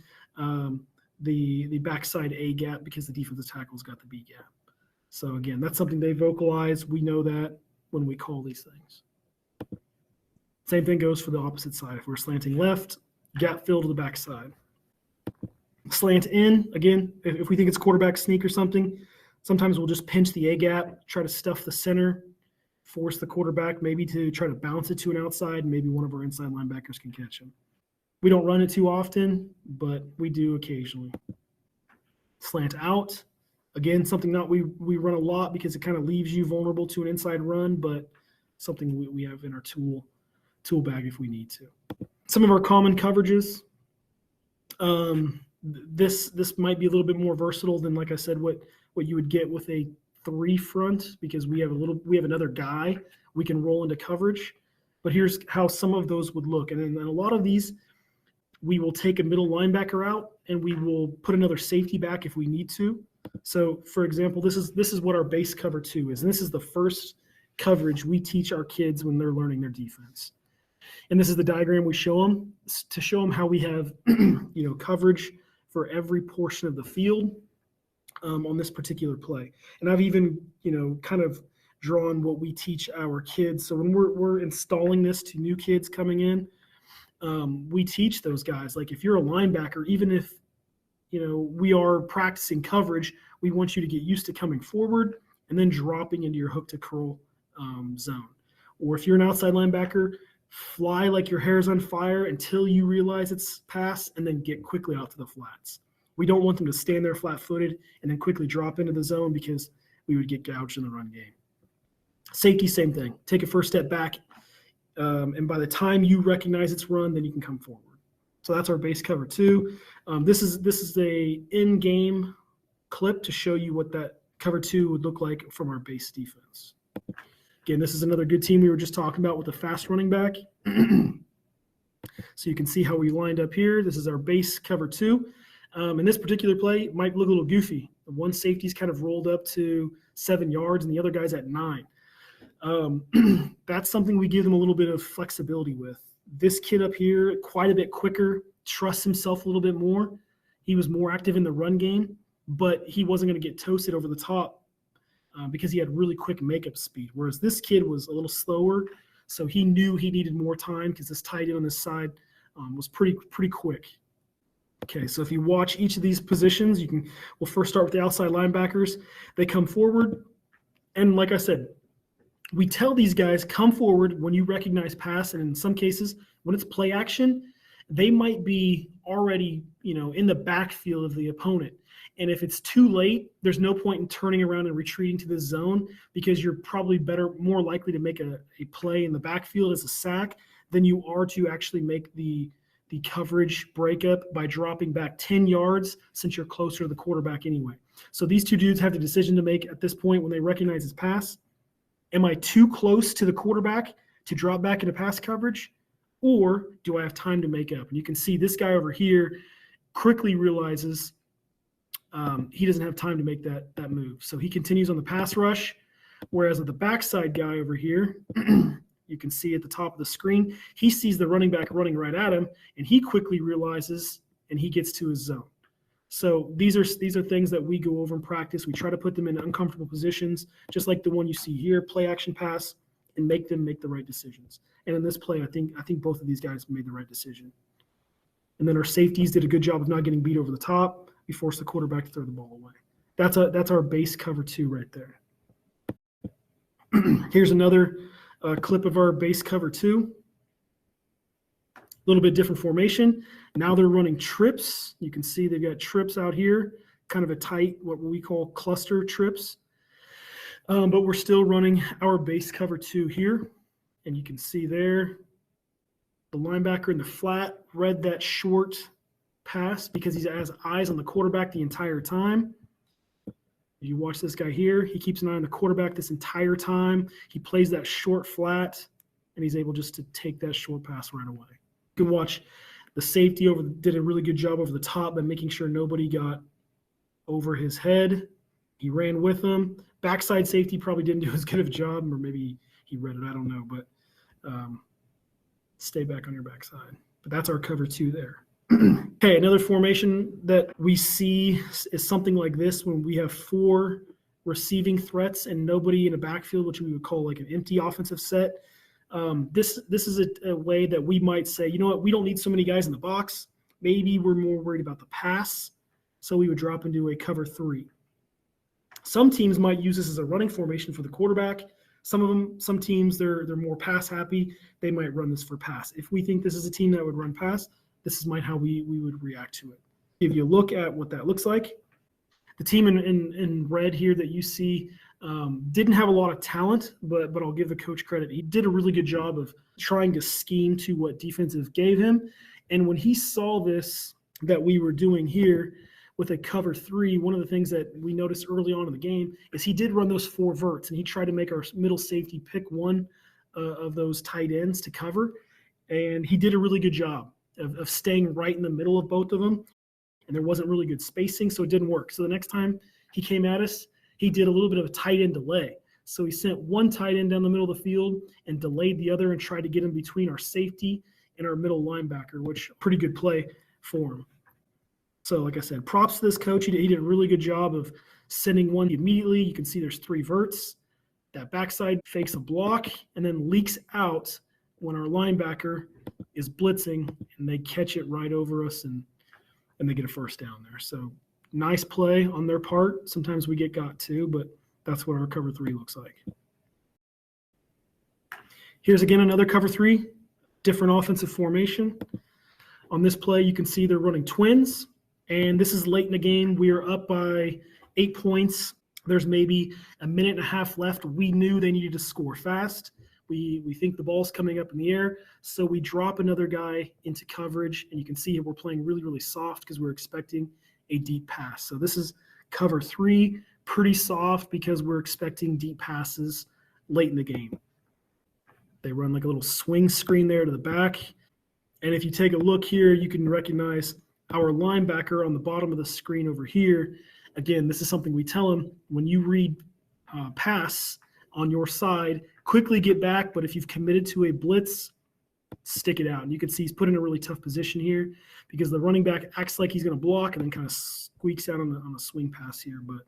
the backside A gap because the defensive tackle's got the B gap. So again, that's something they vocalize. We know that when we call these things. Same thing goes for the opposite side. If we're slanting left, gap fill to the backside. Slant in, again, if we think it's quarterback sneak or something, sometimes we'll just pinch the A gap, try to stuff the center, force the quarterback maybe to try to bounce it to an outside, and maybe one of our inside linebackers can catch him. We don't run it too often, but we do occasionally. Slant out, again, something not we run a lot because it kind of leaves you vulnerable to an inside run, but something we have in our tool bag if we need to. Some of our common coverages. This might be a little bit more versatile than, like I said, what you would get with a 3 front because we have another guy we can roll into coverage. But here's how some of those would look. And then a lot of these, we will take a middle linebacker out and we will put another safety back if we need to. So for example, this is what our base cover 2 is. And this is the first coverage we teach our kids when they're learning their defense. And this is the diagram we show them to show them how we have, coverage for every portion of the field on this particular play. And I've even, kind of drawn what we teach our kids. So when we're installing this to new kids coming in, we teach those guys, like if you're a linebacker, even if, we are practicing coverage, we want you to get used to coming forward and then dropping into your hook to curl zone. Or if you're an outside linebacker, fly like your hair's on fire until you realize it's pass and then get quickly out to the flats. We don't want them to stand there flat-footed and then quickly drop into the zone because we would get gouged in the run game. Safety, same thing. Take a first step back, and by the time you recognize it's run, then you can come forward. So that's our base cover 2. This is a in-game clip to show you what that cover 2 would look like from our base defense. Again, this is another good team we were just talking about with a fast running back. So you can see how we lined up here. This is our base cover 2. In this particular play, it might look a little goofy. The one safety's kind of rolled up to 7 yards, and the other guy's at 9. That's something we give them a little bit of flexibility with. This kid up here, quite a bit quicker, trusts himself a little bit more. He was more active in the run game, but he wasn't going to get toasted over the top because he had really quick makeup speed, whereas this kid was a little slower, so he knew he needed more time because this tight end on this side was pretty quick. Okay, so if you watch each of these positions, we'll first start with the outside linebackers. They come forward, and like I said, we tell these guys, come forward when you recognize pass, and in some cases, when it's play action, they might be already, in the backfield of the opponent. And if it's too late, there's no point in turning around and retreating to this zone because you're probably more likely to make a play in the backfield as a sack than you are to actually make the coverage breakup by dropping back 10 yards since you're closer to the quarterback anyway. So these two dudes have the decision to make at this point when they recognize his pass. Am I too close to the quarterback to drop back into pass coverage, or do I have time to make up? And you can see this guy over here quickly realizes he doesn't have time to make that move. So he continues on the pass rush, whereas with the backside guy over here, you can see at the top of the screen, he sees the running back running right at him, and he quickly realizes, and he gets to his zone. So these are things that we go over in practice. We try to put them in uncomfortable positions, just like the one you see here, play action pass, and make them make the right decisions. And in this play, I think both of these guys made the right decision. And then our safeties did a good job of not getting beat over the top. We forced the quarterback to throw the ball away. That's our base cover 2 right there. Here's another clip of our base cover 2. A little bit different formation. Now they're running trips. You can see they've got trips out here, kind of a tight, what we call cluster trips. But we're still running our base cover 2 here. And you can see there, the linebacker in the flat read that short pass because he has eyes on the quarterback the entire time. You watch this guy here. He keeps an eye on the quarterback this entire time. He plays that short flat, and he's able just to take that short pass right away. You can watch the safety did a really good job over the top by making sure nobody got over his head. He ran with him. Backside safety probably didn't do as good of a job, or maybe he read it. I don't know, but stay back on your backside. But that's our cover 2 there. Okay, another formation that we see is something like this when we have 4 receiving threats and nobody in a backfield, which we would call like an empty offensive set. This is a way that we might say, you know what, we don't need so many guys in the box. Maybe we're more worried about the pass, so we would drop into a cover 3. Some teams might use this as a running formation for the quarterback. Some teams, they're more pass happy. They might run this for pass. If we think this is a team that would run pass, this is how we would react to it. If you look at what that looks like, the team in red here that you see didn't have a lot of talent, but I'll give the coach credit. He did a really good job of trying to scheme to what defensive gave him. And when he saw this that we were doing here with a cover 3, one of the things that we noticed early on in the game is he did run those 4 verts, and he tried to make our middle safety pick one of those tight ends to cover. And he did a really good job of staying right in the middle of both of them. And there wasn't really good spacing, so it didn't work. So the next time he came at us, he did a little bit of a tight end delay. So he sent one tight end down the middle of the field and delayed the other and tried to get him between our safety and our middle linebacker, which pretty good play for him. So like I said, props to this coach. He did a really good job of sending one immediately. You can see there's 3 verts. That backside fakes a block and then leaks out when our linebacker is blitzing, and they catch it right over us, and they get a first down there. So nice play on their part. Sometimes we get got too, but that's what our cover 3 looks like. Here's again another cover 3, different offensive formation. On this play, you can see they're running twins, and this is late in the game. We are up by 8 points. There's maybe a minute and a half left. We knew they needed to score fast. We think the ball's coming up in the air, so we drop another guy into coverage, and you can see we're playing really, really soft because we're expecting a deep pass. So this is cover 3, pretty soft because we're expecting deep passes late in the game. They run like a little swing screen there to the back. And if you take a look here, you can recognize our linebacker on the bottom of the screen over here. Again, this is something we tell them when you read pass on your side, quickly get back, but if you've committed to a blitz, stick it out. And you can see he's put in a really tough position here because the running back acts like he's going to block and then kind of squeaks out on the swing pass here. But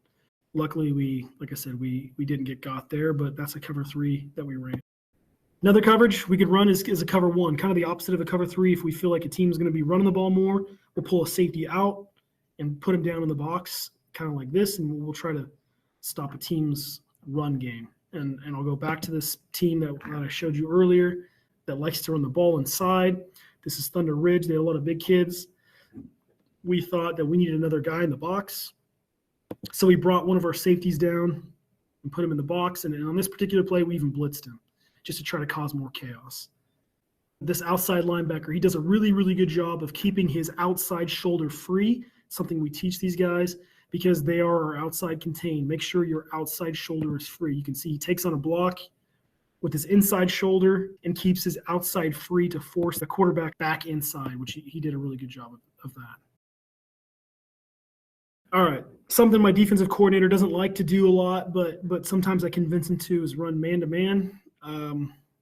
luckily, like I said, we didn't get got there, but that's a cover 3 that we ran. Another coverage we could run is a cover 1, kind of the opposite of a cover 3. If we feel like a team's going to be running the ball more, we'll pull a safety out and put him down in the box, kind of like this, and we'll try to stop a team's run game. And I'll go back to this team that I showed you earlier that likes to run the ball inside. This is Thunder Ridge. They have a lot of big kids. We thought that we needed another guy in the box. So we brought one of our safeties down and put him in the box. And on this particular play, we even blitzed him just to try to cause more chaos. This outside linebacker, he does a really, really good job of keeping his outside shoulder free, something we teach these guys because they are our outside contained. Make sure your outside shoulder is free. You can see he takes on a block with his inside shoulder and keeps his outside free to force the quarterback back inside, which he did a really good job of that. All right, something my defensive coordinator doesn't like to do a lot, but sometimes I convince him to is run man-to-man.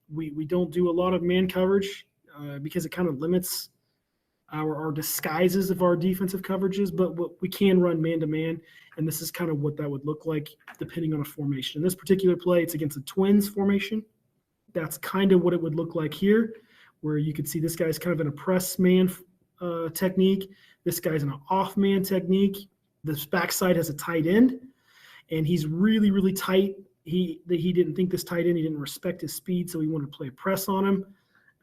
We don't do a lot of man coverage because it kind of limits our disguises of our defensive coverages, but we can run man-to-man, and this is kind of what that would look like depending on a formation. In this particular play, it's against a twins formation. That's kind of what it would look like here, where you could see this guy's kind of in a press man technique. This guy's in an off man technique. This backside has a tight end, and he's really, really tight. He didn't think this tight end, he didn't respect his speed, so he wanted to play press on him.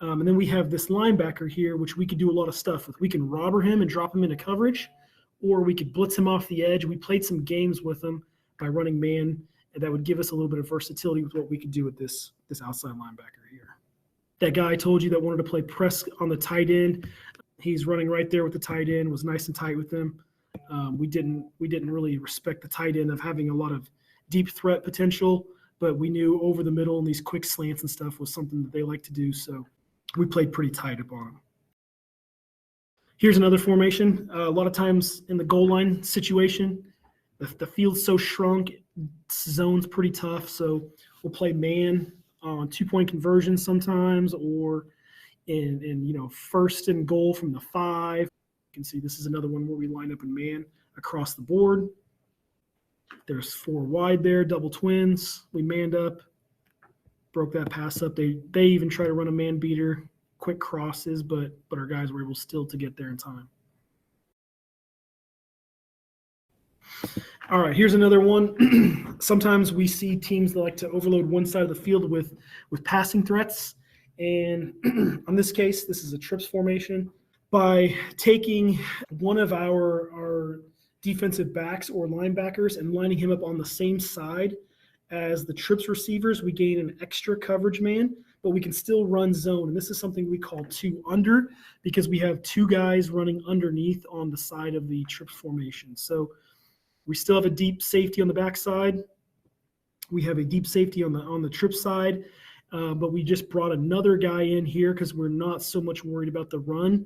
And then we have this linebacker here, which we could do a lot of stuff with. We can robber him and drop him into coverage, or we could blitz him off the edge. We played some games with him by running man, and that would give us a little bit of versatility with what we could do with this outside linebacker here. That guy I told you that wanted to play press on the tight end, he's running right there with the tight end, was nice and tight with him. We didn't really respect the tight end of having a lot of deep threat potential, but we knew over the middle and these quick slants and stuff was something that they like to do, so we played pretty tight up on them. Here's another formation. A lot of times in the goal line situation, the field's so shrunk, zone's pretty tough, so we'll play man on 2-point conversions sometimes, or in first and goal from the 5. You can see this is another one where we line up in man across the board. There's 4 wide there, double twins. We manned up, broke that pass up. They even try to run a man beater, quick crosses, but our guys were able still to get there in time. All right, here's another one. Sometimes we see teams that like to overload one side of the field with passing threats. And on this case, this is a trips formation. By taking one of our defensive backs or linebackers and lining him up on the same side as the trips receivers, we gain an extra coverage man, but we can still run zone. And this is something we call 2 under because we have 2 guys running underneath on the side of the trips formation. So we still have a deep safety on the backside. We have a deep safety on the trip side, but we just brought another guy in here because we're not so much worried about the run.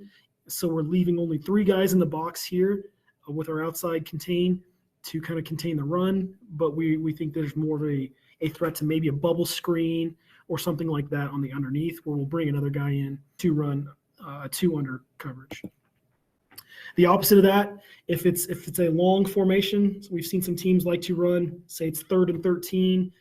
So we're leaving only 3 guys in the box here with our outside contain to kind of contain the run, but we think there's more of a threat to maybe a bubble screen or something like that on the underneath where we'll bring another guy in to run a 2 under coverage. The opposite of that, if it's a long formation, so we've seen some teams like to run, say it's 3rd and 13,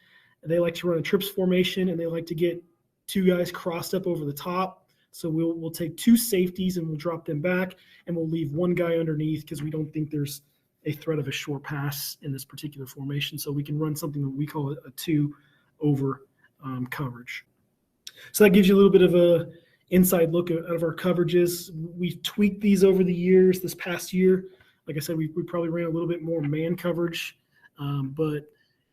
they like to run a trips formation and they like to get 2 guys crossed up over the top. So we'll take 2 safeties and we'll drop them back and we'll leave 1 guy underneath because we don't think there's a threat of a short pass in this particular formation. So we can run something that we call a 2 over coverage. So that gives you a little bit of a inside look out of our coverages. We've tweaked these over the years. This past year, like I said, we probably ran a little bit more man coverage, but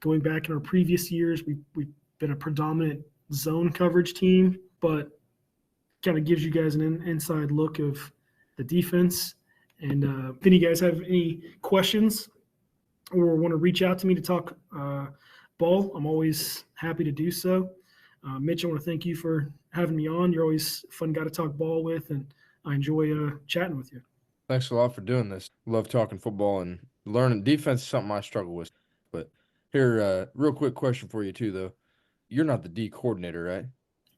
going back in our previous years, we've been a predominant zone coverage team, but kind of gives you guys an inside look of the defense. And if any of you guys have any questions or want to reach out to me to talk ball, I'm always happy to do so. Mitch, I want to thank you for having me on. You're always a fun guy to talk ball with, and I enjoy chatting with you. Thanks a lot for doing this. Love talking football and learning defense is something I struggle with. But here, real quick question for you too, though. You're not the D coordinator, right?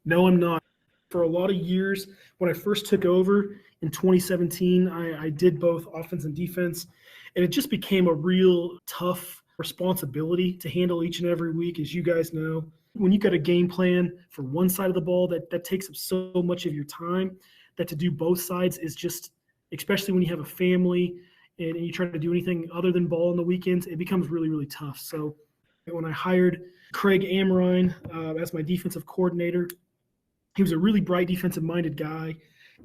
No, I'm not. For a lot of years, when I first took over in 2017, I did both offense and defense, and it just became a real tough responsibility to handle each and every week, as you guys know. When you got a game plan for one side of the ball that takes up so much of your time, that to do both sides is just, especially when you have a family and you try to do anything other than ball on the weekends, it becomes really, really tough. So when I hired Craig Amrine as my defensive coordinator, he was a really bright defensive minded guy,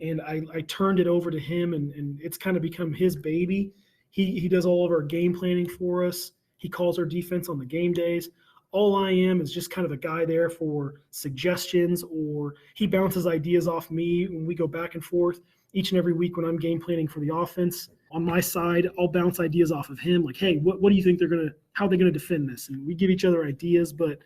and I turned it over to him, and it's kind of become his baby. He does all of our game planning for us. He calls our defense on the game days. All I am is just kind of a guy there for suggestions, or he bounces ideas off me when we go back and forth each and every week when I'm game planning for the offense. On my side, I'll bounce ideas off of him, like, hey, what do you think how are they gonna defend this? And we give each other ideas, but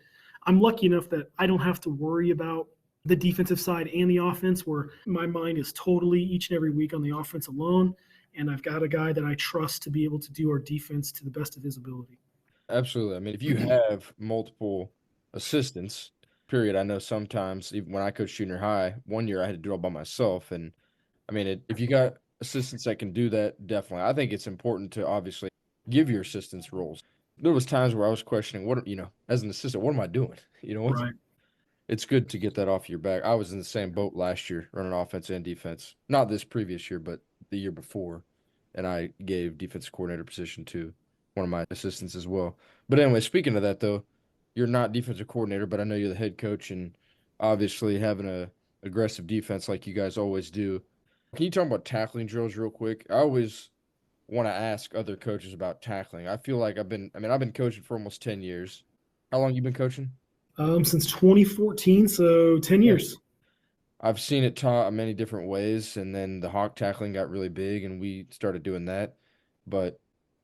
I'm lucky enough that I don't have to worry about the defensive side and the offense, where my mind is totally each and every week on the offense alone. And I've got a guy that I trust to be able to do our defense to the best of his ability. Absolutely. I mean, if you have multiple assistants, period, I know sometimes, even when I coached junior high, one year I had to do it all by myself. And I mean, if you got assistants that can do that, definitely. I think it's important to obviously give your assistants roles. There was times where I was questioning, as an assistant, what am I doing? Right. It's good to get that off your back. I was in the same boat last year, running offense and defense. Not this previous year, but the year before. And I gave defensive coordinator position to one of my assistants as well. But anyway, speaking of that though, you're not defensive coordinator, but I know you're the head coach, and obviously having a aggressive defense like you guys always do. Can you talk about tackling drills real quick? I always want to ask other coaches about tackling. I feel like I've been coaching for almost 10 years. How long you been coaching? Since 2014, so 10 Yeah. years. I've seen it taught many different ways, and then the hawk tackling got really big, and we started doing that. But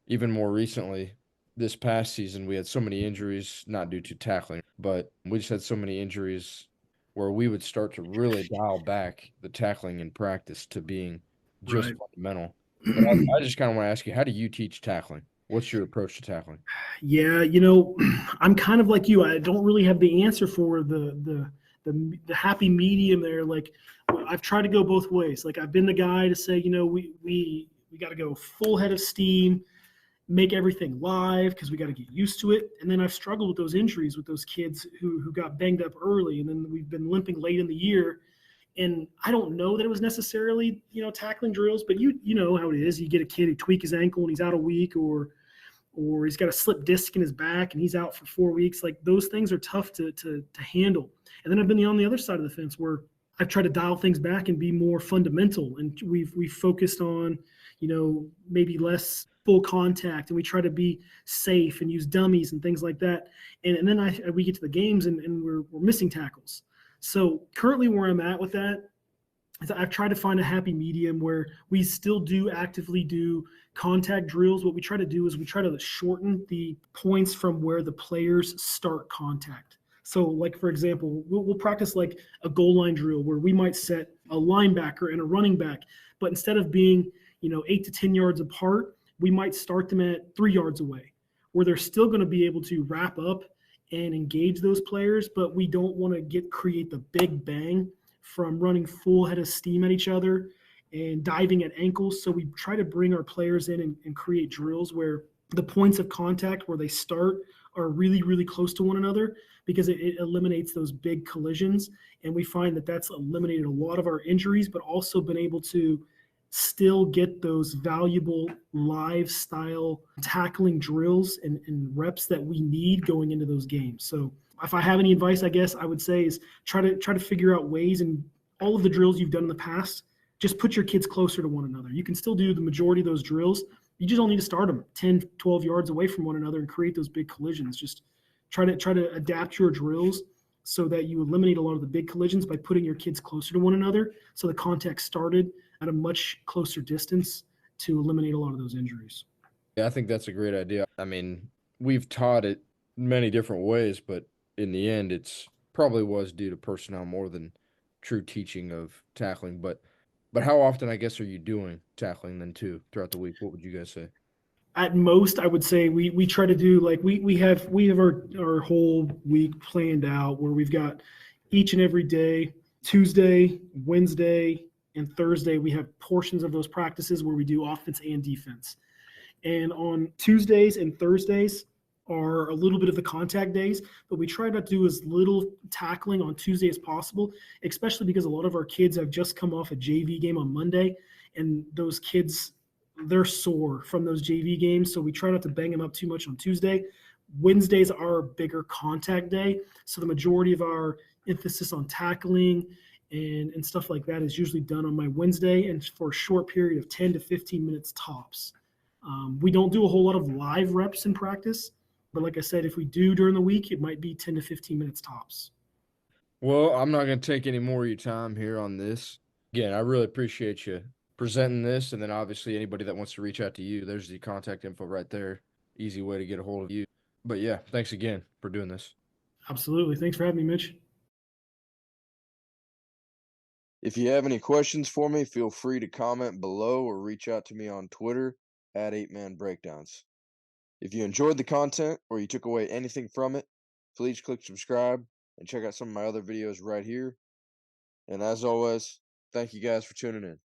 even more recently, this past season, we had so many injuries, not due to tackling, but we just had so many injuries where we would start to really dial back the tackling in practice to being just Right. fundamental. But I just kind of want to ask you, how do you teach tackling? What's your approach to tackling? Yeah, I'm kind of like you. I don't really have the answer for the happy medium there. Like, I've tried to go both ways. Like, I've been the guy to say, we got to go full head of steam, make everything live because we got to get used to it. And then I've struggled with those injuries with those kids who got banged up early, and then we've been limping late in the year. And I don't know that it was necessarily tackling drills, but you know how it is. You get a kid who tweak his ankle and he's out a week, or he's got a slip disc in his back and he's out for 4 weeks. Like, those things are tough to handle. And then I've been on the other side of the fence where I've tried to dial things back and be more fundamental. And we've focused on, maybe less full contact, and we try to be safe and use dummies and things like that. And then we get to the games and we're missing tackles. So currently where I'm at with that, I've tried to find a happy medium where we still do actively do contact drills. What we try to do is we try to shorten the points from where the players start contact. So, like, for example, we'll practice like a goal line drill where we might set a linebacker and a running back, but instead of being 8 to 10 yards apart, we might start them at 3 yards away, where they're still going to be able to wrap up and engage those players, but we don't want to create the big bang from running full head of steam at each other and diving at ankles. So we try to bring our players in and create drills where the points of contact where they start are really, really close to one another, because it eliminates those big collisions. And we find that that's eliminated a lot of our injuries, but also been able to still get those valuable live style tackling drills and reps that we need going into those games. So if I have any advice, I guess I would say is try to figure out ways, and all of the drills you've done in the past, just put your kids closer to one another. You can still do the majority of those drills. You just don't need to start them 10, 12 yards away from one another and create those big collisions. Just try to adapt your drills so that you eliminate a lot of the big collisions by putting your kids closer to one another. So the contact started at a much closer distance to eliminate a lot of those injuries. Yeah, I think that's a great idea. I mean, we've taught it many different ways, but in the end, it's probably was due to personnel more than true teaching of tackling. But how often, I guess, are you doing tackling then too throughout the week? What would you guys say? At most, I would say we try to do like we have our whole week planned out where we've got each and every day, Tuesday, Wednesday, and Thursday, we have portions of those practices where we do offense and defense. And on Tuesdays and Thursdays are a little bit of the contact days, but we try not to do as little tackling on Tuesday as possible, especially because a lot of our kids have just come off a JV game on Monday, and those kids, they're sore from those JV games. So we try not to bang them up too much on Tuesday. Wednesdays are our bigger contact day. So the majority of our emphasis on tackling and stuff like that is usually done on my Wednesday and for a short period of 10 to 15 minutes tops. We don't do a whole lot of live reps in practice, but like I said, if we do during the week, it might be 10 to 15 minutes tops. Well, I'm not going to take any more of your time here on this. Again, I really appreciate you presenting this. And then obviously, anybody that wants to reach out to you, there's the contact info right there. Easy way to get a hold of you. But yeah, thanks again for doing this. Absolutely. Thanks for having me, Mitch. If you have any questions for me, feel free to comment below or reach out to me on Twitter at 8Man Breakdowns. If you enjoyed the content or you took away anything from it, please click subscribe and check out some of my other videos right here. And as always, thank you guys for tuning in.